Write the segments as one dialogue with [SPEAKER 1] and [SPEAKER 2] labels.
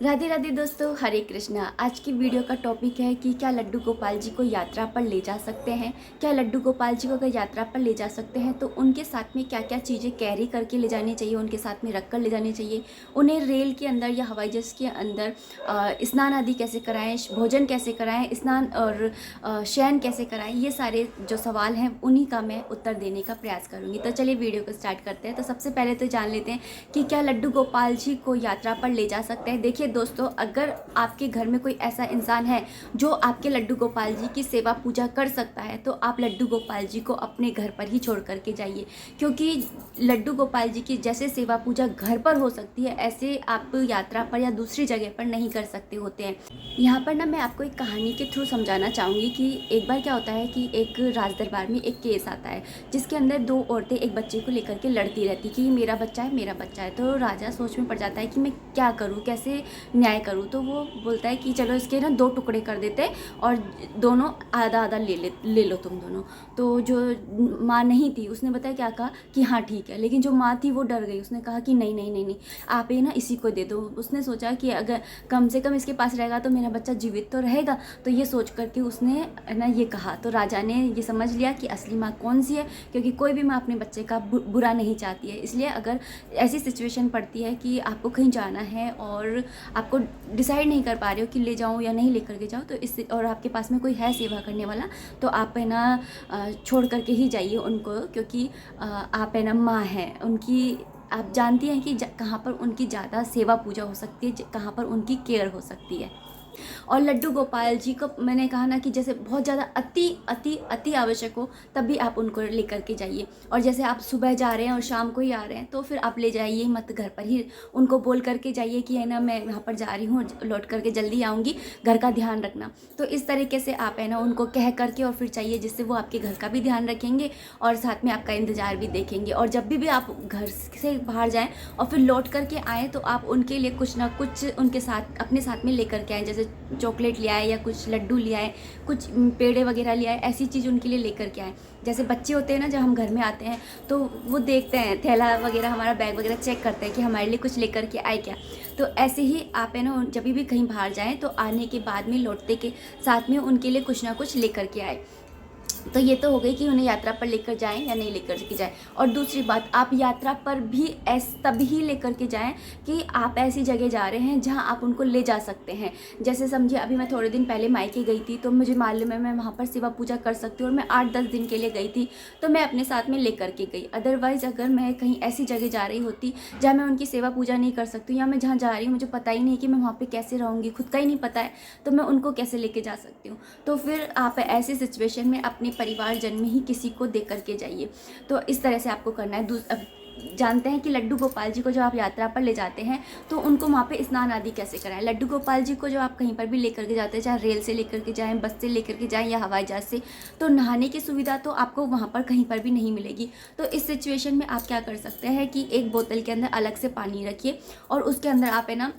[SPEAKER 1] राधे राधे दोस्तों, हरे कृष्णा। आज की वीडियो का टॉपिक है कि क्या लड्डू गोपाल जी को यात्रा पर ले जा सकते हैं। क्या लड्डू गोपाल जी को अगर यात्रा पर ले जा सकते हैं तो उनके साथ में क्या क्या चीज़ें कैरी करके ले जानी चाहिए, उनके साथ में रख कर ले जानी चाहिए। उन्हें रेल के अंदर या हवाई जहाज़ के अंदर स्नान आदि कैसे कराएं, भोजन कैसे कराएं, स्नान और शयन कैसे कराएं। ये सारे जो सवाल हैं उन्हीं का मैं उत्तर देने का प्रयास करूँगी। तो चलिए वीडियो को स्टार्ट करते हैं। तो सबसे पहले तो जान लेते हैं कि क्या लड्डू गोपाल जी को यात्रा पर ले जा सकते हैं। देखिए दोस्तों, अगर आपके घर में कोई ऐसा इंसान है जो आपके लड्डू गोपाल जी की सेवा पूजा कर सकता है तो आप लड्डू गोपाल जी को अपने घर पर ही छोड़ करके जाइए, क्योंकि लड्डू गोपाल जी की जैसे सेवा पूजा घर पर हो सकती है ऐसे आप यात्रा पर या दूसरी जगह पर नहीं कर सकते होते हैं। यहाँ पर ना मैं आपको एक कहानी के थ्रू समझाना चाहूँगी कि एक बार क्या होता है कि एक राज दरबार में एक केस आता है जिसके अंदर दो औरतें एक बच्चे को लेकर के लड़ती रहती कि ये मेरा बच्चा है, मेरा बच्चा है। तो राजा सोच में पड़ जाता है कि मैं क्या करूँ, कैसे न्याय करूँ। तो वो बोलता है कि चलो इसके ना दो टुकड़े कर देते हैं और दोनों आधा आधा ले लो तुम दोनों। तो जो माँ नहीं थी उसने बताया, क्या कहा कि हाँ ठीक है, लेकिन जो माँ थी वो डर गई। उसने कहा कि नहीं नहीं नहीं नहीं, आप ये ना इसी को दे दो। उसने सोचा कि अगर कम से कम इसके पास रहेगा तो मेरा बच्चा जीवित तो रहेगा। तो ये सोच करके उसने ना ये कहा। तो राजा ने ये समझ लिया कि असली माँ कौन सी है, क्योंकि कोई भी माँ अपने बच्चे का बुरा नहीं चाहती है। इसलिए अगर ऐसी सिचुएशन पड़ती है कि आपको कहीं जाना है और आपको डिसाइड नहीं कर पा रहे हो कि ले जाऊँ या नहीं लेकर के जाओ, तो इससे और आपके पास में कोई है सेवा करने वाला, तो आप है ना छोड़ करके ही जाइए उनको, क्योंकि आप है ना माँ हैं उनकी। आप जानती हैं कि कहाँ पर उनकी ज़्यादा सेवा पूजा हो सकती है, कहाँ पर उनकी केयर हो सकती है। और लड्डू गोपाल जी को मैंने कहा ना कि जैसे बहुत ज़्यादा अति अति अति आवश्यक हो तभी आप उनको लेकर के जाइए। और जैसे आप सुबह जा रहे हैं और शाम को ही आ रहे हैं तो फिर आप ले जाइए मत, घर पर ही उनको बोल करके जाइए कि है ना मैं यहाँ पर जा रही हूँ, लौट करके जल्दी आऊँगी, घर का ध्यान रखना। तो इस तरीके से आप है ना उनको कह करके और फिर चाहिए, जिससे वो आपके घर का भी ध्यान रखेंगे और साथ में आपका इंतज़ार भी देखेंगे। और जब भी आप घर से बाहर जाएँ और फिर लौट करके आएँ तो आप उनके लिए कुछ ना कुछ उनके साथ अपने साथ में लेकर के आएँ, जैसे चॉकलेट ले आए या कुछ लड्डू ले आए, कुछ पेड़े वगैरह ले आए, ऐसी चीज़ उनके लिए लेकर के आए। जैसे बच्चे होते हैं ना, जब हम घर में आते हैं तो वो देखते हैं थैला वगैरह, हमारा बैग वगैरह चेक करते हैं कि हमारे लिए कुछ लेकर के आए क्या। तो ऐसे ही आप है ना जब भी कहीं बाहर जाएँ तो आने के बाद में लौटते के साथ में उनके लिए कुछ ना कुछ लेकर के आए। तो ये तो हो गई कि उन्हें यात्रा पर लेकर जाएं या नहीं लेकर के जाएं। और दूसरी बात, आप यात्रा पर भी तभी लेकर के जाएं कि आप ऐसी जगह जा रहे हैं जहां आप उनको ले जा सकते हैं। जैसे समझिए अभी मैं थोड़े दिन पहले मायके गई थी तो मुझे मालूम है मैं वहाँ पर सेवा पूजा कर सकती हूँ, और मैं 8-10 दिन के लिए गई थी तो मैं अपने साथ में लेकर के गई। अदरवाइज़ अगर मैं कहीं ऐसी जगह जा रही होती जहाँ मैं उनकी सेवा पूजा नहीं कर सकती, या मैं जहाँ जा रही हूँ मुझे पता ही नहीं कि मैं वहाँ पर कैसे रहूँगी, खुद का ही नहीं पता है, तो मैं उनको कैसे लेके जा सकती हूँ। तो फिर आप ऐसी सिचुएशन में अपने परिवारजन में ही किसी को दे करके जाइए। तो इस तरह से आपको करना है। अब जानते हैं कि लड्डू गोपाल जी को जो आप यात्रा पर ले जाते हैं तो उनको वहाँ पे स्नान आदि कैसे कराएं। लड्डू गोपाल जी को जो आप कहीं पर भी लेकर के जाते हैं, चाहे रेल से लेकर के जाएं, बस से लेकर के जाएं या हवाई जहाज से, तो नहाने की सुविधा तो आपको वहाँ पर कहीं पर भी नहीं मिलेगी। तो इस सिचुएशन में आप क्या कर सकते हैं कि एक बोतल के अंदर अलग से पानी रखिए और उसके अंदर आप है ना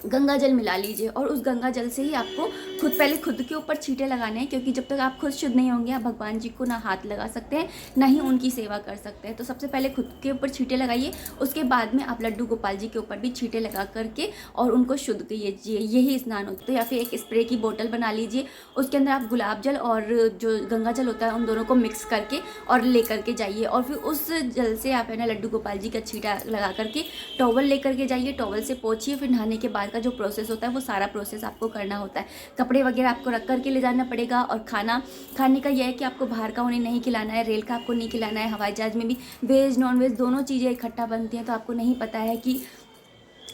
[SPEAKER 1] गंगा जल मिला लीजिए, और उस गंगा जल से ही आपको पहले खुद के ऊपर छींटे लगाने हैं, क्योंकि जब तक आप खुद शुद्ध नहीं होंगे आप भगवान जी को ना हाथ लगा सकते हैं ना ही उनकी सेवा कर सकते हैं। तो सबसे पहले खुद के ऊपर छींटे लगाइए, उसके बाद में आप लड्डू गोपाल जी के ऊपर भी छींटे लगा करके और उनको शुद्ध कीजिए। यही स्नान होता है। तो या फिर एक स्प्रे की बोतल बना लीजिए, उसके अंदर आप गुलाब जल और जो गंगा जल होता है उन दोनों को मिक्स करके और ले करके जाइए, और फिर उस जल से आप है ना लड्डू गोपाल जी का छींटा लगा करके टॉवल लेकर के जाइए, टॉवल से पोंछिए। फिर नहाने के बाद का जो प्रोसेस होता है वो सारा प्रोसेस आपको करना होता है। कपड़े वगैरह आपको रख करके ले जाना पड़ेगा, और खाना खाने का यह है कि आपको बाहर का उन्हें नहीं खिलाना है, रेल का आपको नहीं खिलाना है। हवाई जहाज में भी वेज नॉन वेज दोनों चीज़ें इकट्ठा बनती हैं, तो आपको नहीं पता है कि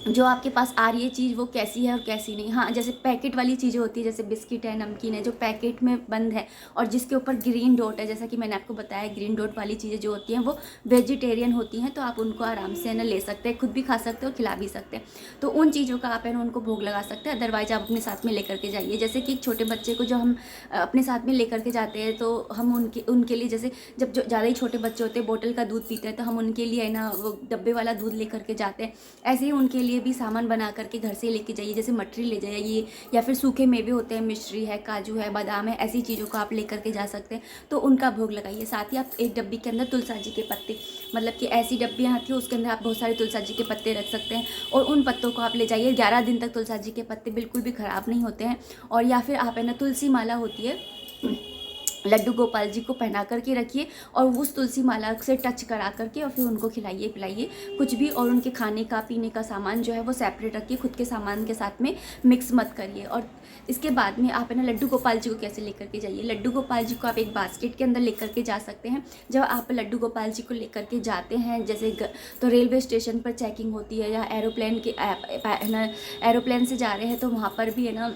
[SPEAKER 1] जो आपके पास आ रही है चीज़ वो कैसी है और कैसी नहीं। हाँ, जैसे पैकेट वाली चीज़ें होती है, जैसे बिस्किट है, नमकीन है, जो पैकेट में बंद है और जिसके ऊपर ग्रीन डॉट है, जैसा कि मैंने आपको बताया ग्रीन डॉट वाली चीज़ें जो होती हैं वो वेजिटेरियन होती हैं, तो आप उनको आराम से है ना ले सकते हैं, खुद भी खा सकते हैं और खिला भी सकते हैं। तो उन चीज़ों का आप है ना उनको भोग लगा सकते हैं। अदरवाइज आप अपने साथ में लेकर के जाइए। जैसे कि एक छोटे बच्चे को जो हम अपने साथ में लेकर के जाते हैं तो हम उनके लिए, जैसे जब जो ज़्यादा ही छोटे बच्चे होते हैं बोतल का दूध पीते हैं तो हम उनके लिए है ना वो डब्बे वाला दूध लेकर के जाते हैं। ऐसे ही उनके लिए लिए भी सामान बना करके घर से लेके जाइए, जैसे मटरी ले जाइए या फिर सूखे मेवे होते हैं, मिश्री है, काजू है, बादाम है, ऐसी चीज़ों को आप लेकर के जा सकते हैं, तो उनका भोग लगाइए। साथ ही आप एक डब्बी के अंदर तुलसा जी के पत्ते, मतलब कि ऐसी डब्बियाँ आती है उसके अंदर आप बहुत सारे तुलसा जी के पत्ते रख सकते हैं और उन पत्तों को आप ले जाइए। 11 दिन तक तुलसा जी के पत्ते बिल्कुल भी ख़राब नहीं होते हैं। और या फिर आप है ना तुलसी माला होती है, लड्डू गोपाल जी को पहना करके रखिए और उस तुलसी माला से टच करा करके और फिर उनको खिलाइए पिलाइए कुछ भी। और उनके खाने का पीने का सामान जो है वो सेपरेट रखिए, खुद के सामान के साथ में मिक्स मत करिए। और इसके बाद में आप है ना लड्डू गोपाल जी को कैसे लेकर के जाइए। लड्डू गोपाल जी को आप एक बास्केट के अंदर लेकर के जा सकते हैं। जब आप लड्डू गोपाल जी को लेकर के जाते हैं जैसे तो रेलवे स्टेशन पर चेकिंग होती है या एरोप्लेन के है ना, एरोप्लेन से जा रहे हैं तो वहाँ पर भी है ना,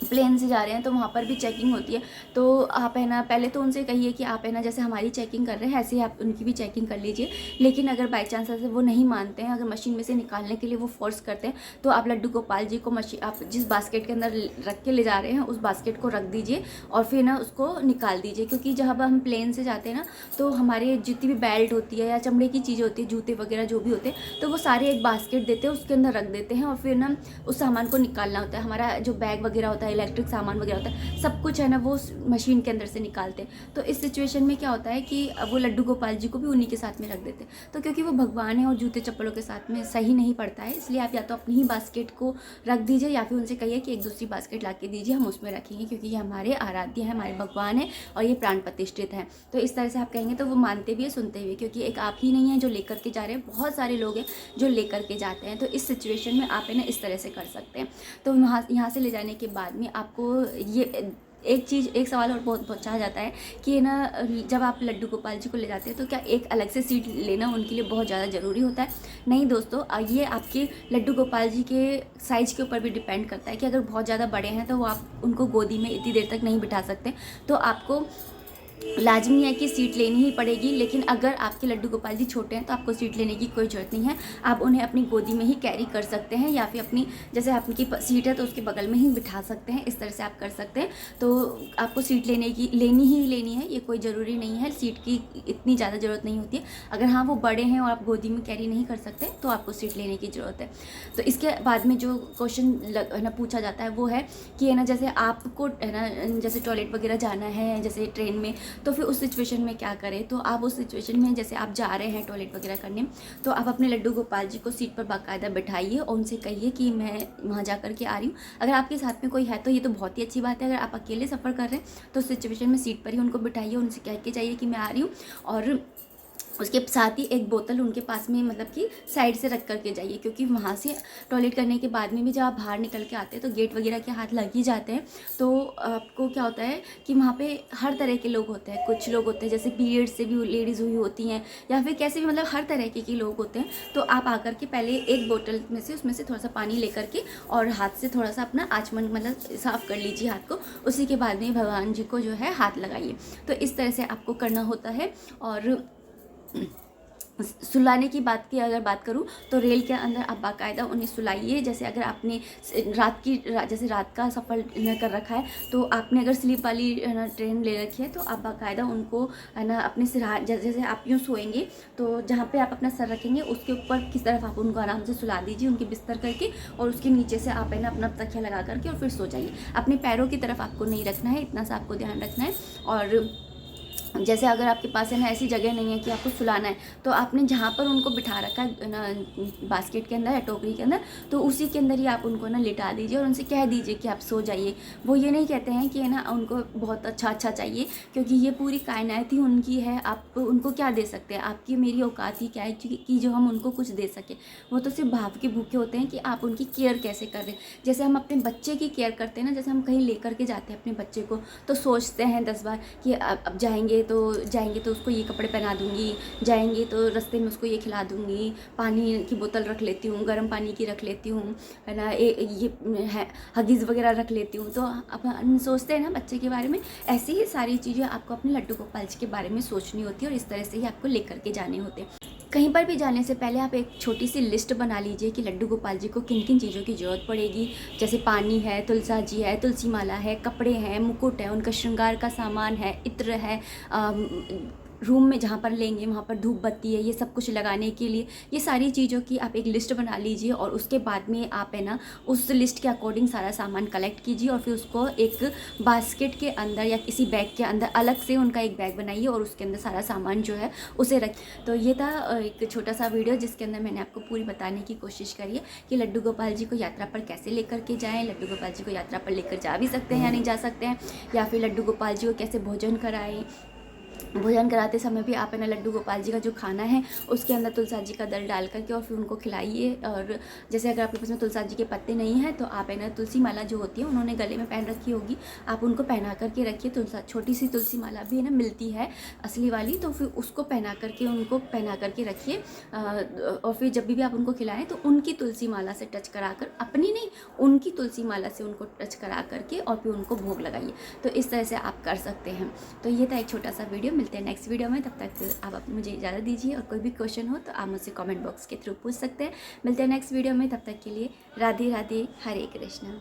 [SPEAKER 1] प्लेन से जा रहे हैं तो वहाँ पर भी चेकिंग होती है। तो आप है ना पहले तो उनसे कहिए कि आप है ना जैसे हमारी चेकिंग कर रहे हैं ऐसे ही आप उनकी भी चेकिंग कर लीजिए। लेकिन अगर बाई चांस ऐसे वो नहीं मानते हैं, अगर मशीन में से निकालने के लिए वो फोर्स करते हैं, तो आप लड्डू गोपाल जी को मशीन आप जिस बास्केट के अंदर रख के ले जा रहे हैं उस बास्केट को रख दीजिए और फिर ना उसको निकाल दीजिए। क्योंकि जब हम प्लेन से जाते हैं ना तो हमारे जितनी भी बेल्ट होती है या चमड़े की चीज़ें होती है, जूते वगैरह जो भी होते हैं, तो वो सारे एक बास्केट देते हैं, उसके अंदर रख देते हैं और फिर ना उस सामान को निकालना होता है। हमारा जो बैग वगैरह होता है, इलेक्ट्रिक सामान वगैरह होता है, सब कुछ है ना वो मशीन के अंदर से निकालते हैं। तो इस सिचुएशन में क्या होता है कि वो लड्डू गोपाल जी को भी उन्हीं के साथ में रख देते हैं। तो क्योंकि वो भगवान है और जूते चप्पलों के साथ में सही नहीं पड़ता है, इसलिए आप या तो अपनी ही बास्केट को रख दीजिए या फिर उनसे कहिए कि एक दूसरी बास्केट ला के दीजिए, हम उसमें रखेंगे, क्योंकि ये हमारे आराध्य हैं, हमारे भगवान है और ये प्राण प्रतिष्ठित हैं। तो इस तरह से आप कहेंगे तो वो मानते भी है, सुनते भी है। क्योंकि एक आप ही नहीं है जो लेकर के जा रहे हैं, बहुत सारे लोग हैं जो लेकर के जाते हैं। तो इस सिचुएशन में आप है ना इस तरह से कर सकते हैं। तो यहाँ से ले जाने के बाद में आपको ये एक सवाल और बहुत पूछा जाता है कि ना जब आप लड्डू गोपाल जी को ले जाते हैं तो क्या एक अलग से सीट लेना उनके लिए बहुत ज़्यादा ज़रूरी होता है? नहीं दोस्तों, ये आपके लड्डू गोपाल जी के साइज़ के ऊपर भी डिपेंड करता है कि अगर बहुत ज़्यादा बड़े हैं तो वो आप उनको गोदी में इतनी देर तक नहीं बिठा सकते, तो आपको लाजमी है कि सीट लेनी ही पड़ेगी। लेकिन अगर आपके लड्डू गोपाल जी छोटे हैं तो आपको सीट लेने की कोई ज़रूरत नहीं है, आप उन्हें अपनी गोदी में ही कैरी कर सकते हैं या फिर अपनी जैसे आपकी सीट है तो उसके बगल में ही बिठा सकते हैं, इस तरह से आप कर सकते हैं। तो आपको सीट लेनी है, ये कोई ज़रूरी नहीं है, सीट की इतनी ज़्यादा ज़रूरत नहीं होती है। अगर हाँ वो बड़े हैं और आप गोदी में कैरी नहीं कर सकते तो आपको सीट लेने की ज़रूरत है। तो इसके बाद में जो क्वेश्चन है ना पूछा जाता है वो है कि है ना जैसे आपको है ना जैसे टॉयलेट वगैरह जाना है जैसे ट्रेन में, तो फिर उस सिचुएशन में क्या करें। तो आप उस सिचुएशन में जैसे आप जा रहे हैं टॉयलेट वगैरह करने, तो आप अपने लड्डू गोपाल जी को सीट पर बाकायदा बैठाइए और उनसे कहिए कि मैं वहाँ जा कर के आ रही हूँ। अगर आपके साथ में कोई है तो ये तो बहुत ही अच्छी बात है। अगर आप अकेले सफ़र कर रहे हैं तो उस सिचुएशन में सीट पर ही उनको बिठाइए, उनसे कह के जाइए कि मैं आ रही हूँ। और उसके साथ ही एक बोतल उनके पास में मतलब कि साइड से रख करके जाइए, क्योंकि वहाँ से टॉयलेट करने के बाद में भी जब आप बाहर निकल के आते हैं तो गेट वगैरह के हाथ लग ही जाते हैं। तो आपको क्या होता है कि वहाँ पे हर तरह के लोग होते हैं, कुछ लोग होते हैं जैसे पीरियड से भी लेडीज़ हुई होती हैं या फिर कैसे भी, मतलब हर तरह के लोग होते हैं। तो आप आकर के पहले एक बोतल में से उसमें से थोड़ा सा पानी ले करके और हाथ से थोड़ा सा अपना आचमन मतलब साफ़ कर लीजिए हाथ को, उसी के बाद में भगवान जी को जो है हाथ लगाइए। तो इस तरह से आपको करना होता है। और सुलाने की बात की अगर बात करूँ तो रेल के अंदर आप बाकायदा उन्हें सुलाइए। जैसे अगर आपने जैसे रात का सफ़र कर रखा है तो आपने अगर स्लीप वाली ट्रेन ले रखी है तो आप बाकायदा उनको है ना अपने सिर जैसे आप यूँ सोएंगे तो जहाँ पे आप अपना सर रखेंगे उसके ऊपर किस तरफ आप उनको आराम से सुला दीजिए उनके बिस्तर करके, और उसके नीचे से आप है ना अपना तकिया लगा करके और फिर सो जाइए। अपने पैरों की तरफ आपको नहीं रखना है, इतना सा आपको ध्यान रखना है। और जैसे अगर आपके पास है ना ऐसी जगह नहीं है कि आपको सुलाना है, तो आपने जहाँ पर उनको बिठा रखा है ना बास्केट के अंदर या टोकरी के अंदर, तो उसी के अंदर ही आप उनको ना लिटा दीजिए और उनसे कह दीजिए कि आप सो जाइए। वो ये नहीं कहते हैं कि है ना उनको बहुत अच्छा चाहिए, क्योंकि ये पूरी कायनात ही उनकी है। आप उनको क्या दे सकते हैं, आपकी मेरी औकात ही क्या है कि जो हम उनको कुछ दे सकें। वो तो सिर्फ भाव के भूखे होते हैं कि आप उनकी केयर कैसे कर रहे हैं। जैसे हम अपने बच्चे की केयर करते हैं ना, जैसे हम कहीं लेकर के जाते हैं अपने बच्चे को तो सोचते हैं 10 बार कि अब जाएंगे तो उसको ये कपड़े पहना दूंगी, जाएंगे तो रास्ते में उसको ये खिला दूंगी, पानी की बोतल रख लेती हूँ, गर्म पानी की रख लेती हूँ, है ना, ये हगीज़ वगैरह रख लेती हूँ। तो अपन सोचते हैं ना बच्चे के बारे में। ऐसी ही सारी चीज़ें आपको अपने लड्डू गोपाल जी के बारे में सोचनी होती है और इस तरह से ही आपको लेकर के जाने होते हैं। कहीं पर भी जाने से पहले आप एक छोटी सी लिस्ट बना लीजिए कि लड्डू गोपाल जी को किन किन चीज़ों की ज़रूरत पड़ेगी। जैसे पानी है, तुलसा जी है, तुलसी माला है, कपड़े हैं, मुकुट है, उनका श्रृंगार का सामान है, इत्र है, रूम में जहाँ पर लेंगे वहाँ पर धूप बत्ती है, ये सब कुछ लगाने के लिए, ये सारी चीज़ों की आप एक लिस्ट बना लीजिए और उसके बाद में आप है ना उस लिस्ट के अकॉर्डिंग सारा सामान कलेक्ट कीजिए और फिर उसको एक बास्केट के अंदर या किसी बैग के अंदर अलग से उनका एक बैग बनाइए और उसके अंदर सारा सामान जो है उसे रख। तो ये था एक छोटा सा वीडियो जिसके अंदर मैंने आपको पूरी बताने की कोशिश करी है कि लड्डू गोपाल जी को यात्रा पर कैसे लेकर के जाएं, लड्डू गोपाल जी को यात्रा पर लेकर जा भी सकते हैं या नहीं जा सकते हैं, या फिर लड्डू गोपाल जी को कैसे भोजन कराएं। भोजन कराते समय भी आप है ना लड्डू गोपाल जी का जो खाना है उसके अंदर तुलसा जी का दल डाल करके और फिर उनको खिलाइए। और जैसे अगर आपके पास में तुलसा जी के पत्ते नहीं हैं तो आप है ना तुलसी माला जो होती है उन्होंने गले में पहन रखी होगी, आप उनको पहना करके रखिए। तुलसा छोटी सी तुलसी माला भी है ना मिलती है असली वाली, तो फिर उसको पहना करके उनको पहना करके रखिए। और फिर जब भी आप उनको खिलाएं तो उनकी तुलसी माला से टच करा कर, अपनी नहीं उनकी तुलसी माला से उनको टच करा करके और फिर उनको भोग लगाइए। तो इस तरह से आप कर सकते हैं। तो ये था एक छोटा सा वीडियो, मिलते हैं नेक्स्ट वीडियो में। तब तक आप मुझे इजाज़त दीजिए और कोई भी क्वेश्चन हो तो आप मुझसे कमेंट बॉक्स के थ्रू पूछ सकते हैं। मिलते हैं नेक्स्ट वीडियो में, तब तक के लिए राधे राधे, हरे कृष्णा।